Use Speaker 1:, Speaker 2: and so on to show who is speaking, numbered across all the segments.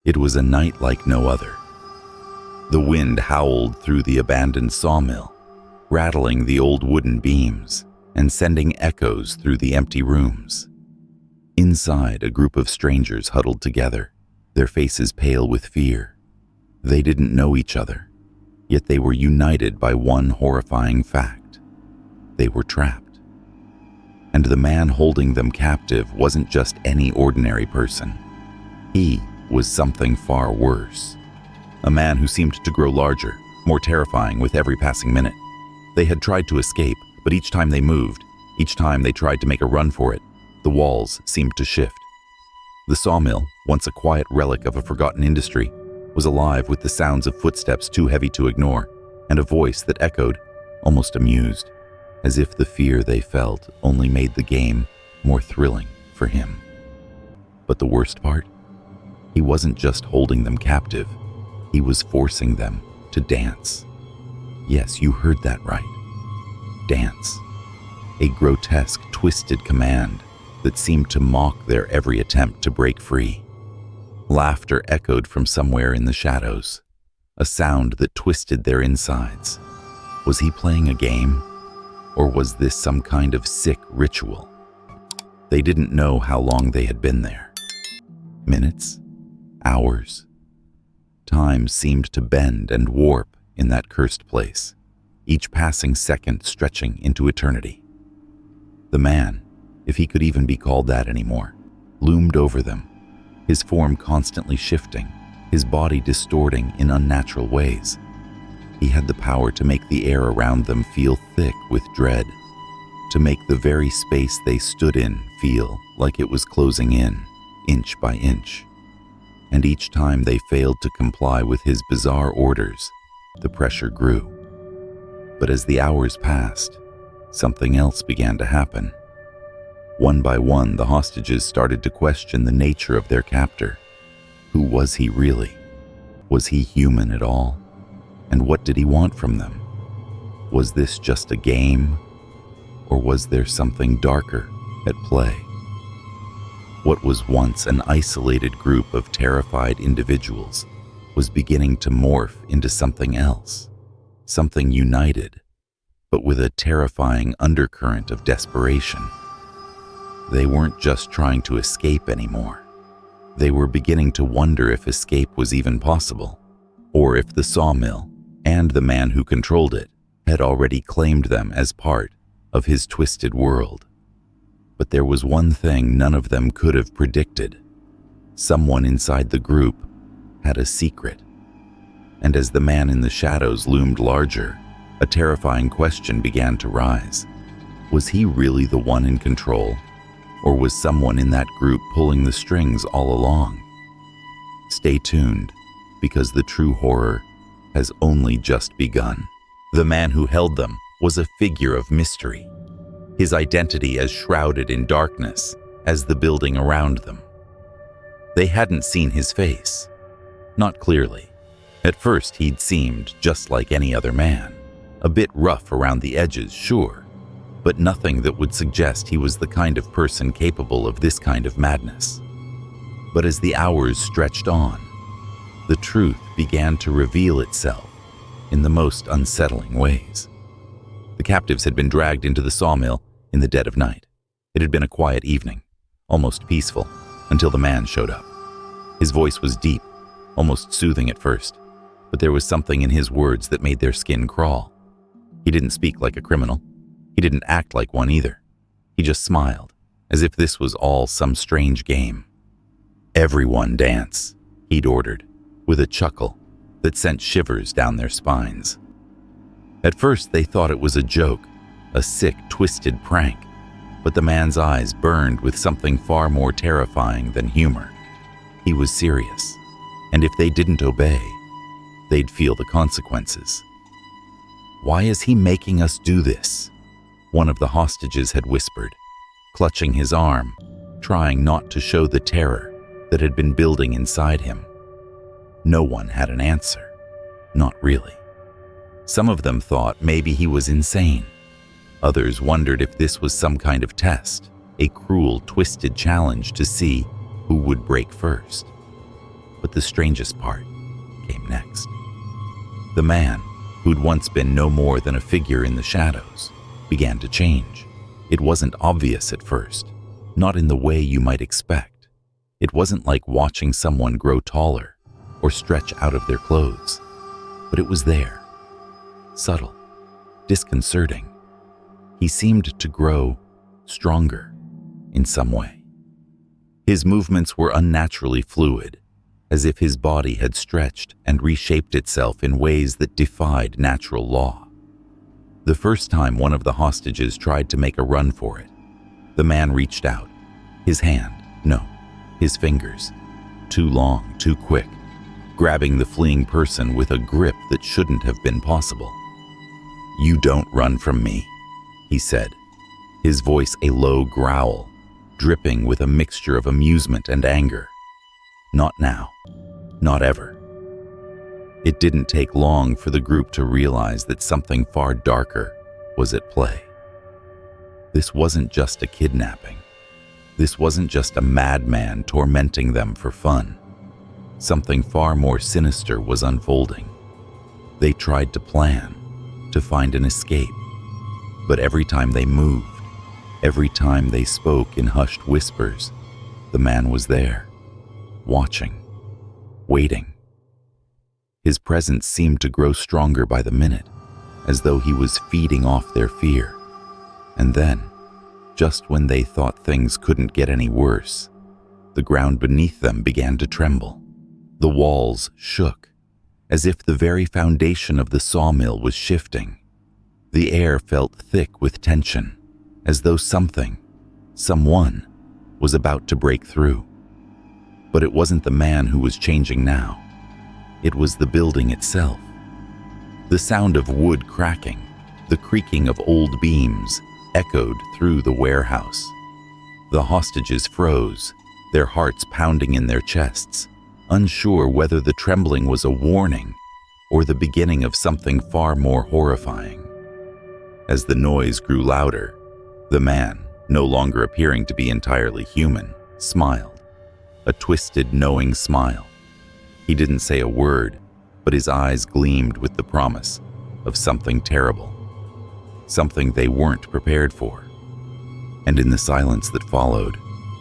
Speaker 1: It was a night like no other. The wind howled through the abandoned sawmill, rattling the old wooden beams and sending echoes through the empty rooms. Inside, a group of strangers huddled together, their faces pale with fear. They didn't know each other, yet they were united by one horrifying fact. They were trapped. And the man holding them captive wasn't just any ordinary person. He was something far worse. A man who seemed to grow larger, more terrifying with every passing minute. They had tried to escape, but each time they moved, each time they tried to make a run for it, the walls seemed to shift. The sawmill, once a quiet relic of a forgotten industry, was alive with the sounds of footsteps too heavy to ignore, and a voice that echoed, almost amused, as if the fear they felt only made the game more thrilling for him. But the worst part? He wasn't just holding them captive, he was forcing them to dance. Yes, you heard that right. Dance. A grotesque, twisted command that seemed to mock their every attempt to break free. Laughter echoed from somewhere in the shadows, a sound that twisted their insides. Was he playing a game? Or was this some kind of sick ritual? They didn't know how long they had been there. Minutes? Hours? Time seemed to bend and warp in that cursed place, each passing second stretching into eternity. The man, if he could even be called that anymore, loomed over them, his form constantly shifting, his body distorting in unnatural ways. He had the power to make the air around them feel thick with dread, to make the very space they stood in feel like it was closing in, inch by inch. And each time they failed to comply with his bizarre orders, the pressure grew. But as the hours passed, something else began to happen. One by one, the hostages started to question the nature of their captor. Who was he really? Was he human at all? And what did he want from them? Was this just a game? Or was there something darker at play? What was once an isolated group of terrified individuals was beginning to morph into something else, something united, but with a terrifying undercurrent of desperation. They weren't just trying to escape anymore. They were beginning to wonder if escape was even possible, or if the sawmill and the man who controlled it had already claimed them as part of his twisted world. But there was one thing none of them could have predicted. Someone inside the group had a secret. And as the man in the shadows loomed larger, a terrifying question began to rise. Was he really the one in control? Or was someone in that group pulling the strings all along? Stay tuned, because the true horror has only just begun. The man who held them was a figure of mystery, his identity as shrouded in darkness as the building around them. They hadn't seen his face, not clearly. At first he'd seemed just like any other man, a bit rough around the edges, sure, but nothing that would suggest he was the kind of person capable of this kind of madness. But as the hours stretched on, the truth began to reveal itself in the most unsettling ways. The captives had been dragged into the sawmill in the dead of night. It had been a quiet evening, almost peaceful, until the man showed up. His voice was deep, almost soothing at first, but there was something in his words that made their skin crawl. He didn't speak like a criminal. He didn't act like one either. He just smiled, as if this was all some strange game. "Everyone dance," he'd ordered, with a chuckle that sent shivers down their spines. At first they thought it was a joke, a sick, twisted prank, but the man's eyes burned with something far more terrifying than humor. He was serious, and if they didn't obey, they'd feel the consequences. "Why is he making us do this?" one of the hostages had whispered, clutching his arm, trying not to show the terror that had been building inside him. No one had an answer. Not really. Some of them thought maybe he was insane. Others wondered if this was some kind of test, a cruel, twisted challenge to see who would break first. But the strangest part came next. The man, who'd once been no more than a figure in the shadows, began to change. It wasn't obvious at first, not in the way you might expect. It wasn't like watching someone grow taller or stretch out of their clothes, but it was there, subtle, disconcerting. He seemed to grow stronger in some way. His movements were unnaturally fluid, as if his body had stretched and reshaped itself in ways that defied natural law. The first time one of the hostages tried to make a run for it, the man reached out. His fingers, too long, too quick, grabbing the fleeing person with a grip that shouldn't have been possible. "You don't run from me," he said, his voice a low growl, dripping with a mixture of amusement and anger. "Not now. Not ever." It didn't take long for the group to realize that something far darker was at play. This wasn't just a kidnapping. This wasn't just a madman tormenting them for fun. Something far more sinister was unfolding. They tried to plan, to find an escape. But every time they moved, every time they spoke in hushed whispers, the man was there, watching, waiting. His presence seemed to grow stronger by the minute, as though he was feeding off their fear. And then, just when they thought things couldn't get any worse, the ground beneath them began to tremble. The walls shook, as if the very foundation of the sawmill was shifting. The air felt thick with tension, as though someone, was about to break through. But it wasn't the man who was changing now. It was the building itself. The sound of wood cracking, the creaking of old beams, echoed through the warehouse. The hostages froze, their hearts pounding in their chests, unsure whether the trembling was a warning or the beginning of something far more horrifying. As the noise grew louder, the man, no longer appearing to be entirely human, smiled, a twisted, knowing smile. He didn't say a word, but his eyes gleamed with the promise of something terrible, something they weren't prepared for. And in the silence that followed,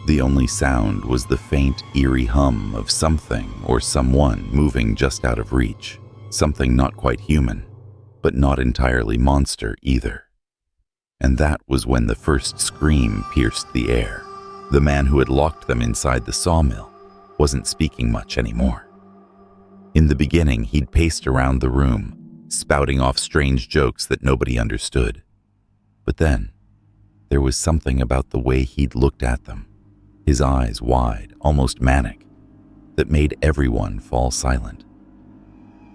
Speaker 1: the only sound was the faint, eerie hum of something or someone moving just out of reach, something not quite human, but not entirely monster either. And that was when the first scream pierced the air. The man who had locked them inside the sawmill wasn't speaking much anymore. In the beginning, he'd paced around the room, spouting off strange jokes that nobody understood. But then, there was something about the way he'd looked at them, his eyes wide, almost manic, that made everyone fall silent.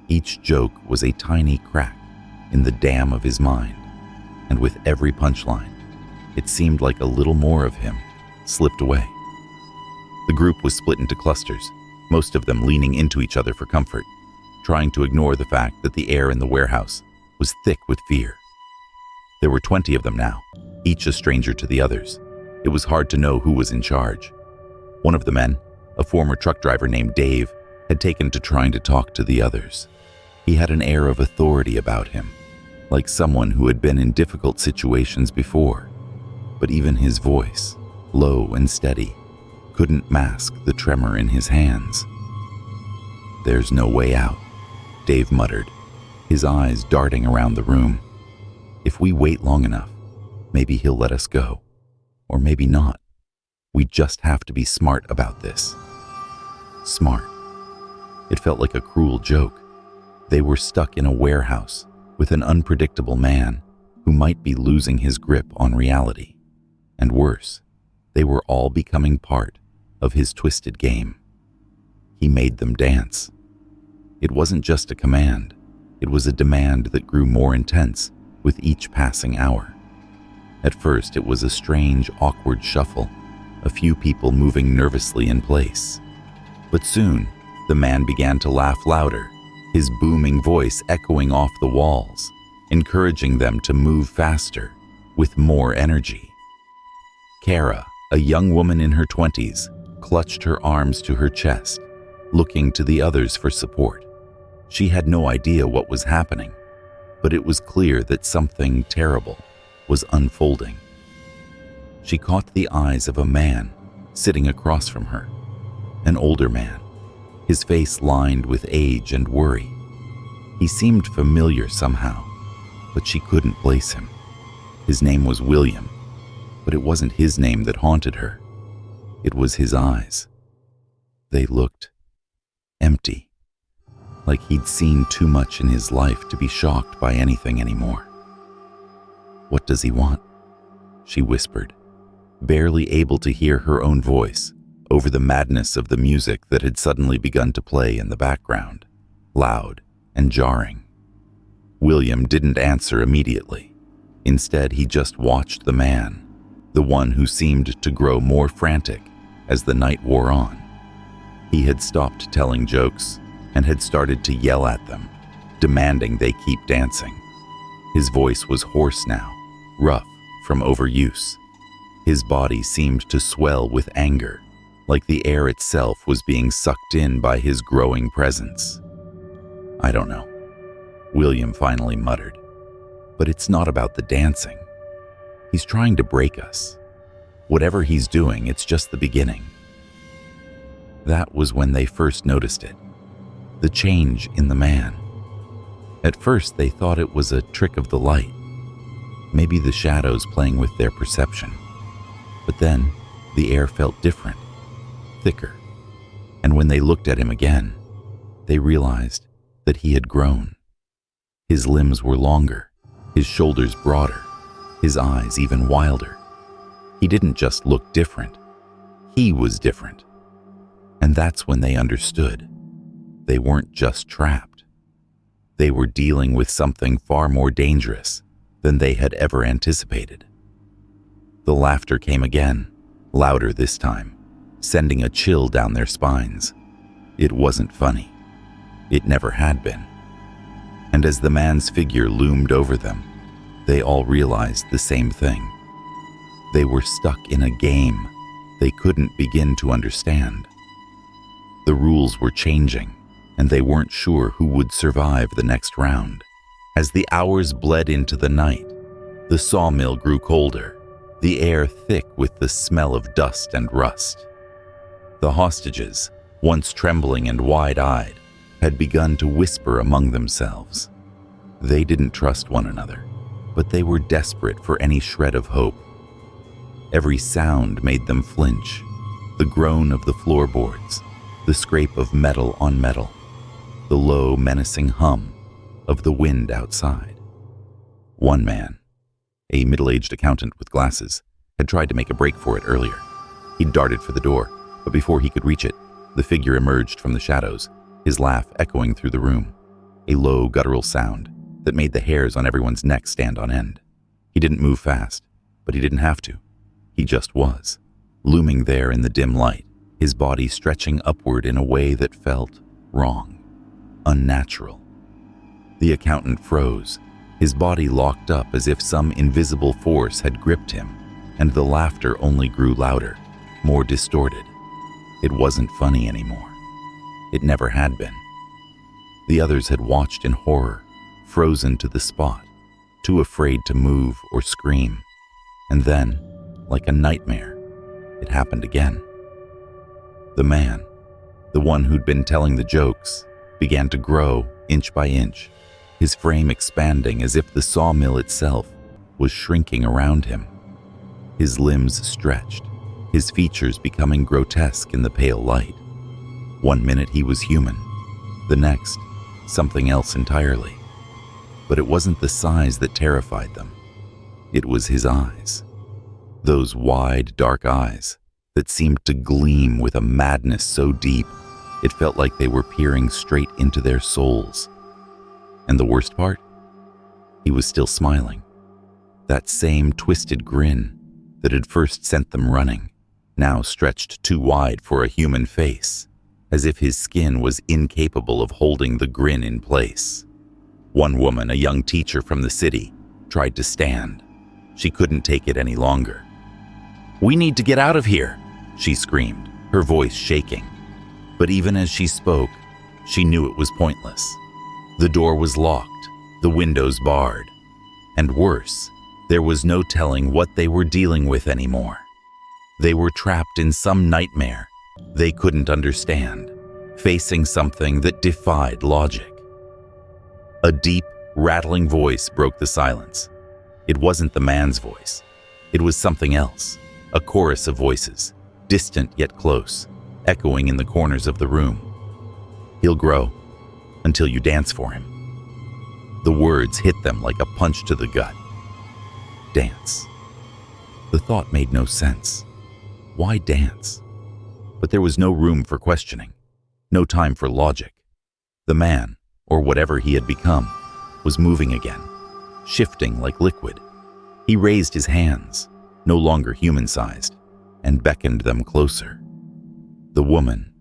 Speaker 1: Each joke was a tiny crack in the dam of his mind, and with every punchline, it seemed like a little more of him slipped away. The group was split into clusters, most of them leaning into each other for comfort, trying to ignore the fact that the air in the warehouse was thick with fear. There were 20 of them now, each a stranger to the others. It was hard to know who was in charge. One of the men, a former truck driver named Dave, had taken to trying to talk to the others. He had an air of authority about him, like someone who had been in difficult situations before. But even his voice, low and steady, couldn't mask the tremor in his hands. "There's no way out," Dave muttered, his eyes darting around the room. "If we wait long enough, maybe he'll let us go. Or maybe not. We just have to be smart about this." Smart. It felt like a cruel joke. They were stuck in a warehouse with an unpredictable man who might be losing his grip on reality. And worse, they were all becoming part of his twisted game. He made them dance. It wasn't just a command. It was a demand that grew more intense with each passing hour. At first, it was a strange, awkward shuffle, a few people moving nervously in place. But soon, the man began to laugh louder, his booming voice echoing off the walls, encouraging them to move faster, with more energy. Kara, a young woman in her 20s, clutched her arms to her chest, looking to the others for support. She had no idea what was happening, but it was clear that something terrible was unfolding. She caught the eyes of a man sitting across from her, an older man, his face lined with age and worry. He seemed familiar somehow, but she couldn't place him. His name was William, but it wasn't his name that haunted her. It was his eyes. They looked empty, like he'd seen too much in his life to be shocked by anything anymore. "What does he want?" she whispered, barely able to hear her own voice over the madness of the music that had suddenly begun to play in the background, loud and jarring. William didn't answer immediately. Instead, he just watched the man, the one who seemed to grow more frantic as the night wore on. He had stopped telling jokes and had started to yell at them, demanding they keep dancing. His voice was hoarse now, rough from overuse. His body seemed to swell with anger, like the air itself was being sucked in by his growing presence. "I don't know," William finally muttered. "But it's not about the dancing. He's trying to break us. Whatever he's doing, it's just the beginning." That was when they first noticed it, the change in the man. At first, they thought it was a trick of the light, maybe the shadows playing with their perception. But then, the air felt different, thicker, and when they looked at him again, they realized that he had grown. His limbs were longer, his shoulders broader, his eyes even wilder. He didn't just look different, he was different. And that's when they understood. They weren't just trapped. They were dealing with something far more dangerous than they had ever anticipated. The laughter came again, louder this time, sending a chill down their spines. It wasn't funny. It never had been. And as the man's figure loomed over them, they all realized the same thing. They were stuck in a game they couldn't begin to understand. The rules were changing, and they weren't sure who would survive the next round. As the hours bled into the night, the sawmill grew colder, the air thick with the smell of dust and rust. The hostages, once trembling and wide-eyed, had begun to whisper among themselves. They didn't trust one another, but they were desperate for any shred of hope. Every sound made them flinch, the groan of the floorboards, the scrape of metal on metal, the low, menacing hum of the wind outside. One man, a middle-aged accountant with glasses, had tried to make a break for it earlier. He darted for the door, but before he could reach it, the figure emerged from the shadows, his laugh echoing through the room, a low, guttural sound that made the hairs on everyone's neck stand on end. He didn't move fast, but he didn't have to. He just was, looming there in the dim light, his body stretching upward in a way that felt wrong, unnatural. The accountant froze, his body locked up as if some invisible force had gripped him, and the laughter only grew louder, more distorted. It wasn't funny anymore. It never had been. The others had watched in horror, frozen to the spot, too afraid to move or scream. And then, like a nightmare, it happened again. The man, the one who'd been telling the jokes, began to grow inch by inch, his frame expanding as if the sawmill itself was shrinking around him. His limbs stretched, his features becoming grotesque in the pale light. One minute he was human, the next, something else entirely. But it wasn't the size that terrified them. It was his eyes. Those wide, dark eyes that seemed to gleam with a madness so deep, it felt like they were peering straight into their souls. And the worst part? He was still smiling. That same twisted grin that had first sent them running, now stretched too wide for a human face, as if his skin was incapable of holding the grin in place. One woman, a young teacher from the city, tried to stand. She couldn't take it any longer. "We need to get out of here," she screamed, her voice shaking. But even as she spoke, she knew it was pointless. The door was locked, the windows barred, and worse, there was no telling what they were dealing with anymore. They were trapped in some nightmare they couldn't understand, facing something that defied logic. A deep, rattling voice broke the silence. It wasn't the man's voice. It was something else, a chorus of voices, distant yet close, echoing in the corners of the room. "He'll grow until you dance for him." The words hit them like a punch to the gut. Dance. The thought made no sense. Why dance? But there was no room for questioning, no time for logic. The man, or whatever he had become, was moving again, shifting like liquid. He raised his hands, no longer human-sized, and beckoned them closer. The woman,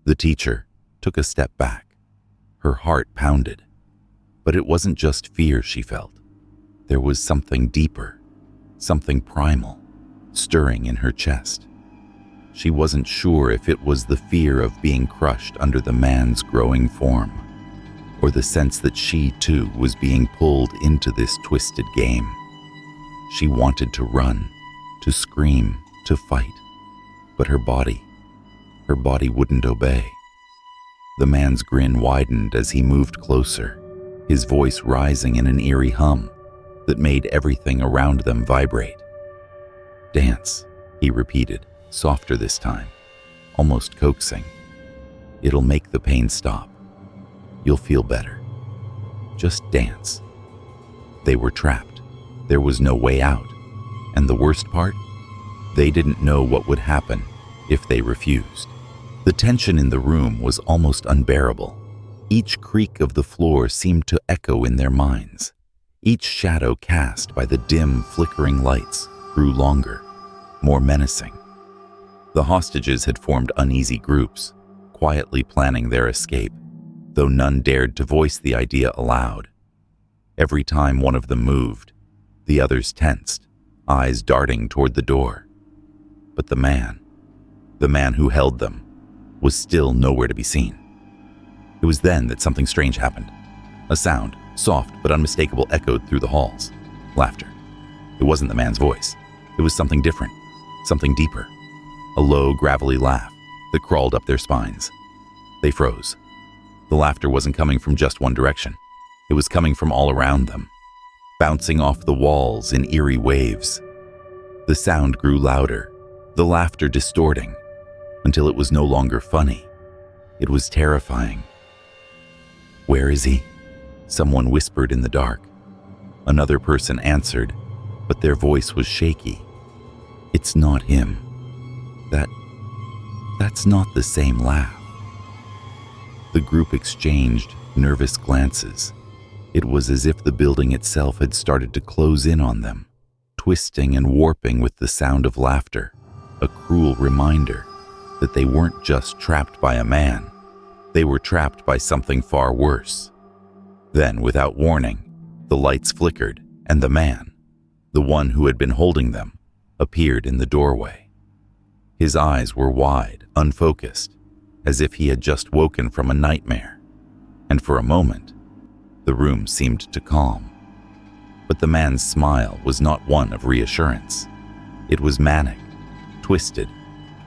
Speaker 1: the teacher, took a step back. Her heart pounded. But it wasn't just fear she felt. There was something deeper, something primal, stirring in her chest. She wasn't sure if it was the fear of being crushed under the man's growing form, or the sense that she, too, was being pulled into this twisted game. She wanted to run, to scream, to fight, but her body wouldn't obey. The man's grin widened as he moved closer, his voice rising in an eerie hum that made everything around them vibrate. "Dance," he repeated, softer this time, almost coaxing. "It'll make the pain stop. You'll feel better. Just dance." They were trapped. There was no way out. And the worst part? They didn't know what would happen if they refused. The tension in the room was almost unbearable. Each creak of the floor seemed to echo in their minds. Each shadow cast by the dim, flickering lights grew longer, more menacing. The hostages had formed uneasy groups, quietly planning their escape, though none dared to voice the idea aloud. Every time one of them moved, the others tensed, eyes darting toward the door. But the man who held them, was still nowhere to be seen. It was then that something strange happened. A sound, soft but unmistakable, echoed through the halls. Laughter. It wasn't the man's voice. It was something different, something deeper. A low, gravelly laugh that crawled up their spines. They froze. The laughter wasn't coming from just one direction. It was coming from all around them, bouncing off the walls in eerie waves. The sound grew louder, the laughter distorting, until it was no longer funny. It was terrifying. "Where is he?" someone whispered in the dark. Another person answered, but their voice was shaky. "It's not him. That's not the same laugh." The group exchanged nervous glances. It was as if the building itself had started to close in on them, twisting and warping with the sound of laughter, a cruel reminder that they weren't just trapped by a man, they were trapped by something far worse. Then, without warning, the lights flickered, and the man, the one who had been holding them, appeared in the doorway. His eyes were wide, unfocused, as if he had just woken from a nightmare, and for a moment, the room seemed to calm. But the man's smile was not one of reassurance. It was manic, twisted,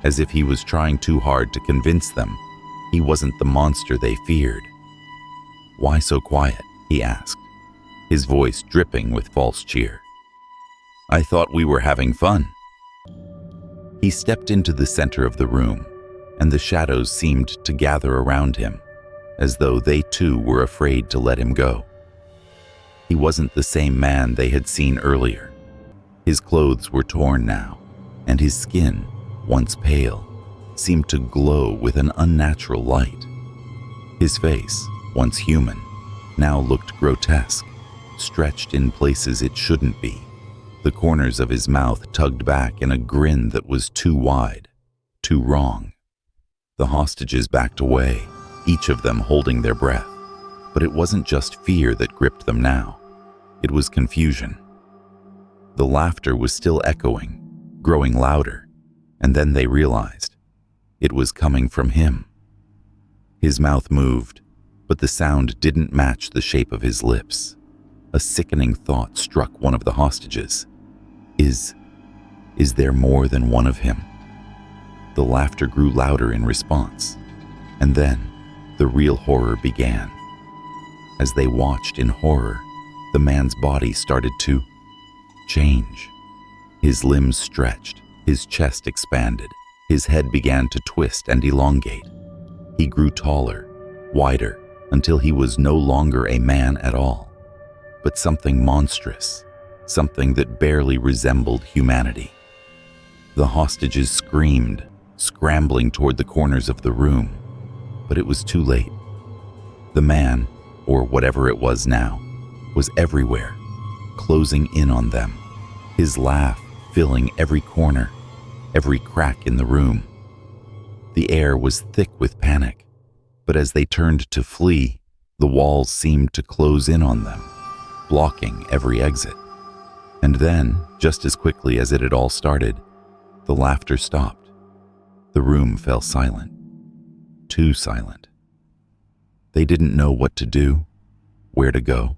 Speaker 1: as if he was trying too hard to convince them he wasn't the monster they feared. "Why so quiet?" he asked, his voice dripping with false cheer. "I thought we were having fun." He stepped into the center of the room, and the shadows seemed to gather around him, as though they too were afraid to let him go. He wasn't the same man they had seen earlier. His clothes were torn now, and his skin, once pale, seemed to glow with an unnatural light. His face, once human, now looked grotesque, stretched in places it shouldn't be. The corners of his mouth tugged back in a grin that was too wide, too wrong. The hostages backed away, each of them holding their breath. But it wasn't just fear that gripped them now. It was confusion. The laughter was still echoing, growing louder, and then they realized it was coming from him, His mouth moved, but the sound didn't match the shape of his lips. A sickening thought struck one of the hostages. Is there more than one of him? The laughter grew louder in response, and then the real horror began. As they watched in horror, the man's body started to change. His limbs stretched, his chest expanded, his head began to twist and elongate. He grew taller, wider, until he was no longer a man at all, but something monstrous, something that barely resembled humanity. The hostages screamed, scrambling toward the corners of the room, but it was too late. The man, or whatever it was now, was everywhere, closing in on them, his laugh filling every corner, every crack in the room. The air was thick with panic, but as they turned to flee, the walls seemed to close in on them, blocking every exit. And then, just as quickly as it had all started, the laughter stopped. The room fell silent. Too silent. They didn't know what to do, where to go.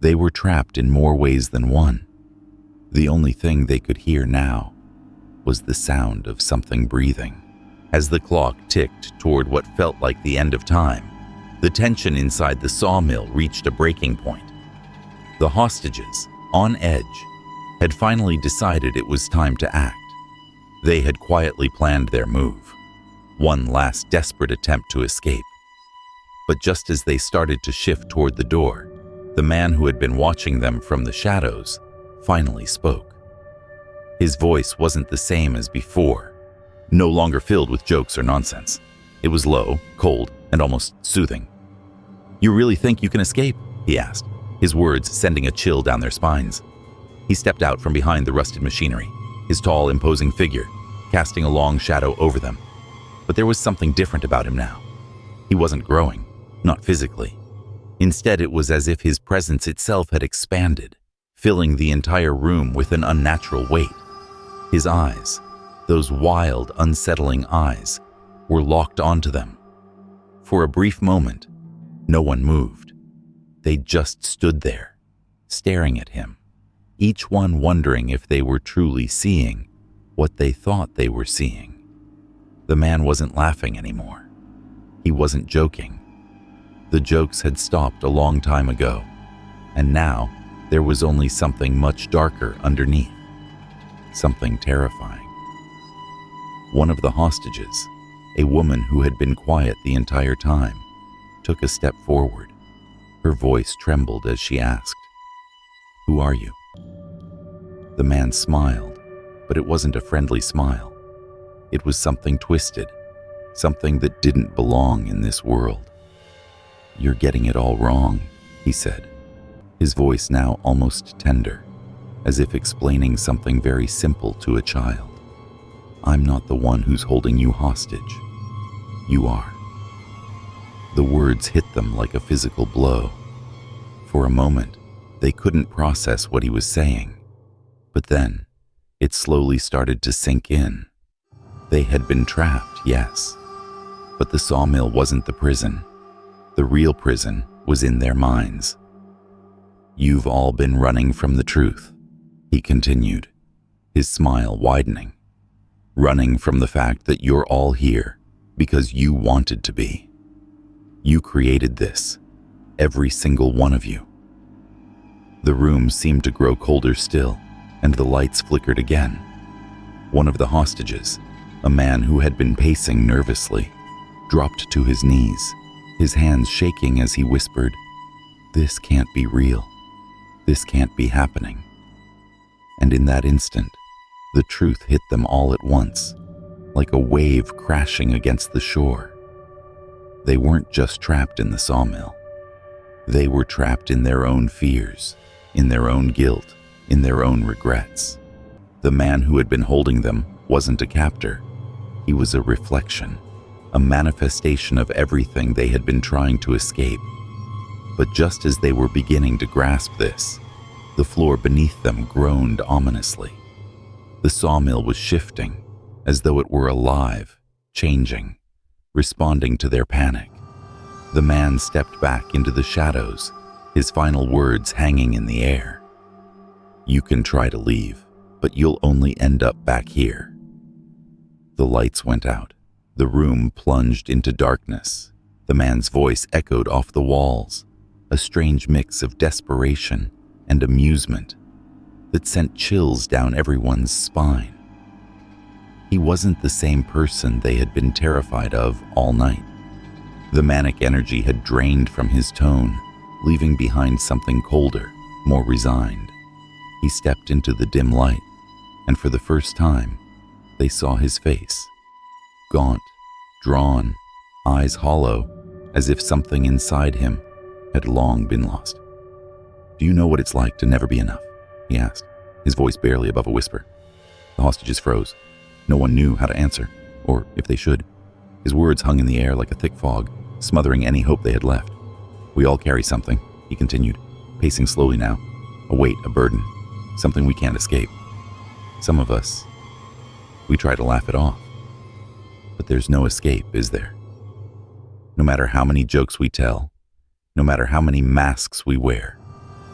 Speaker 1: They were trapped in more ways than one. The only thing they could hear now was the sound of something breathing. As the clock ticked toward what felt like the end of time, the tension inside the sawmill reached a breaking point. The hostages, on edge, had finally decided it was time to act. They had quietly planned their move, one last desperate attempt to escape. But just as they started to shift toward the door, the man who had been watching them from the shadows finally spoke. His voice wasn't the same as before, no longer filled with jokes or nonsense. It was low, cold, and almost soothing. "You really think you can escape?" he asked, his words sending a chill down their spines. He stepped out from behind the rusted machinery, his tall, imposing figure casting a long shadow over them. But there was something different about him now. He wasn't growing, not physically. Instead, it was as if his presence itself had expanded, filling the entire room with an unnatural weight. His eyes, those wild, unsettling eyes, were locked onto them. For a brief moment, no one moved. They just stood there, staring at him, each one wondering if they were truly seeing what they thought they were seeing. The man wasn't laughing anymore. He wasn't joking. The jokes had stopped a long time ago, and now there was only something much darker underneath, something terrifying. One of the hostages, a woman who had been quiet the entire time, took a step forward. Her voice trembled as she asked, "Who are you?" The man smiled, but it wasn't a friendly smile. It was something twisted, something that didn't belong in this world. "You're getting it all wrong," he said, his voice now almost tender, as if explaining something very simple to a child. "I'm not the one who's holding you hostage. You are." The words hit them like a physical blow. For a moment, they couldn't process what he was saying. But then, it slowly started to sink in. They had been trapped, yes. But the sawmill wasn't the prison. The real prison was in their minds. "You've all been running from the truth," he continued, his smile widening. "Running from the fact that you're all here because you wanted to be. You created this, every single one of you." The room seemed to grow colder still, and the lights flickered again. One of the hostages, a man who had been pacing nervously, dropped to his knees, his hands shaking as he whispered, "This can't be real. This can't be happening." And in that instant, the truth hit them all at once, like a wave crashing against the shore. They weren't just trapped in the sawmill. They were trapped in their own fears, in their own guilt, in their own regrets. The man who had been holding them wasn't a captor. He was a reflection, a manifestation of everything they had been trying to escape. But just as they were beginning to grasp this, the floor beneath them groaned ominously. The sawmill was shifting, as though it were alive, changing, responding to their panic. The man stepped back into the shadows, his final words hanging in the air. "You can try to leave, but you'll only end up back here." The lights went out. The room plunged into darkness. The man's voice echoed off the walls, a strange mix of desperation and amusement that sent chills down everyone's spine. He wasn't the same person they had been terrified of all night. The manic energy had drained from his tone, leaving behind something colder, more resigned. He stepped into the dim light, and for the first time, they saw his face. Gaunt, drawn, eyes hollow, as if something inside him had long been lost. "Do you know what it's like to never be enough?" he asked, his voice barely above a whisper. The hostages froze. No one knew how to answer, or if they should. His words hung in the air like a thick fog, smothering any hope they had left. "We all carry something," he continued, pacing slowly now. "A weight, a burden, something we can't escape. Some of us, we try to laugh it off. But there's no escape, is there? No matter how many jokes we tell, no matter how many masks we wear,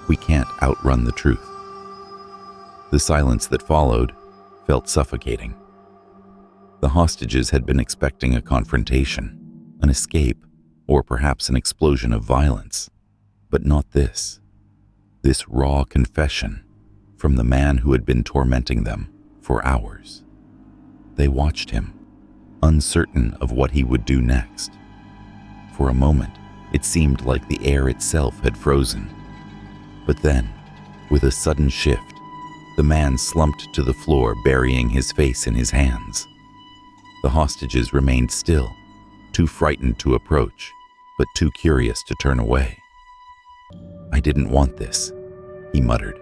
Speaker 1: we can't outrun the truth." The silence that followed felt suffocating. The hostages had been expecting a confrontation, an escape, or perhaps an explosion of violence, but not this. This raw confession from the man who had been tormenting them for hours. They watched him, uncertain of what he would do next. For a moment, it seemed like the air itself had frozen. But then, with a sudden shift, the man slumped to the floor, burying his face in his hands. The hostages remained still, too frightened to approach, but too curious to turn away. "I didn't want this," he muttered,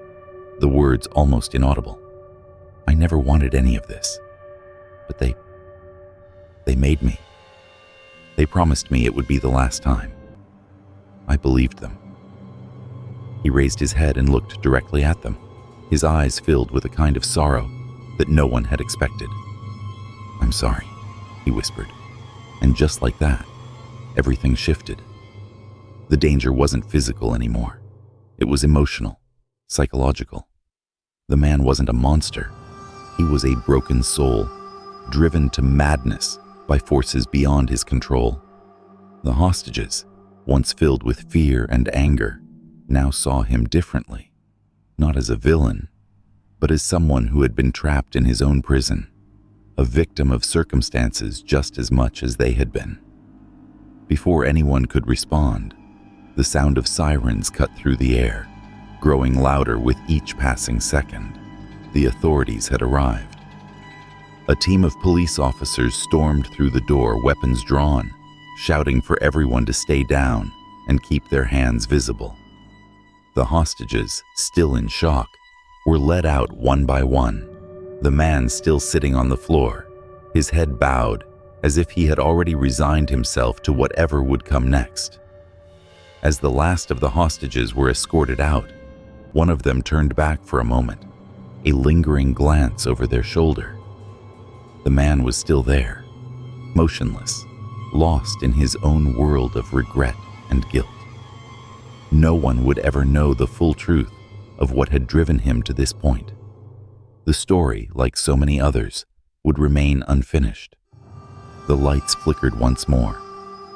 Speaker 1: the words almost inaudible. "I never wanted any of this. But they made me. They promised me it would be the last time. I believed them." He raised his head and looked directly at them, his eyes filled with a kind of sorrow that no one had expected. "I'm sorry," he whispered, and just like that, everything shifted. The danger wasn't physical anymore. It was emotional, psychological. The man wasn't a monster. He was a broken soul, driven to madness by forces beyond his control. The hostages, once filled with fear and anger, now saw him differently, not as a villain, but as someone who had been trapped in his own prison, a victim of circumstances just as much as they had been. Before anyone could respond, the sound of sirens cut through the air, growing louder with each passing second. The authorities had arrived. A team of police officers stormed through the door, weapons drawn, shouting for everyone to stay down and keep their hands visible. The hostages, still in shock, were led out one by one, the man still sitting on the floor, his head bowed, as if he had already resigned himself to whatever would come next. As the last of the hostages were escorted out, one of them turned back for a moment, a lingering glance over their shoulder. The man was still there, motionless, lost in his own world of regret and guilt. No one would ever know the full truth of what had driven him to this point. The story, like so many others, would remain unfinished. The lights flickered once more,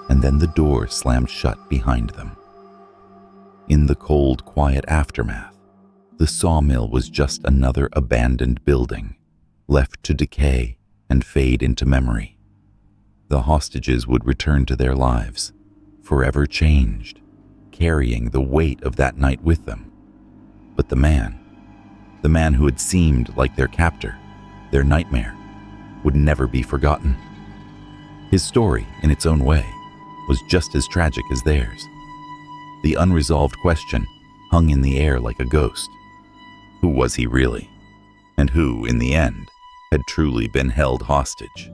Speaker 1: and then the door slammed shut behind them. In the cold, quiet aftermath, the sawmill was just another abandoned building, left to decay and fade into memory. The hostages would return to their lives, forever changed, carrying the weight of that night with them. But the man who had seemed like their captor, their nightmare, would never be forgotten. His story, in its own way, was just as tragic as theirs. The unresolved question hung in the air like a ghost. Who was he really? And who, in the end, had truly been held hostage?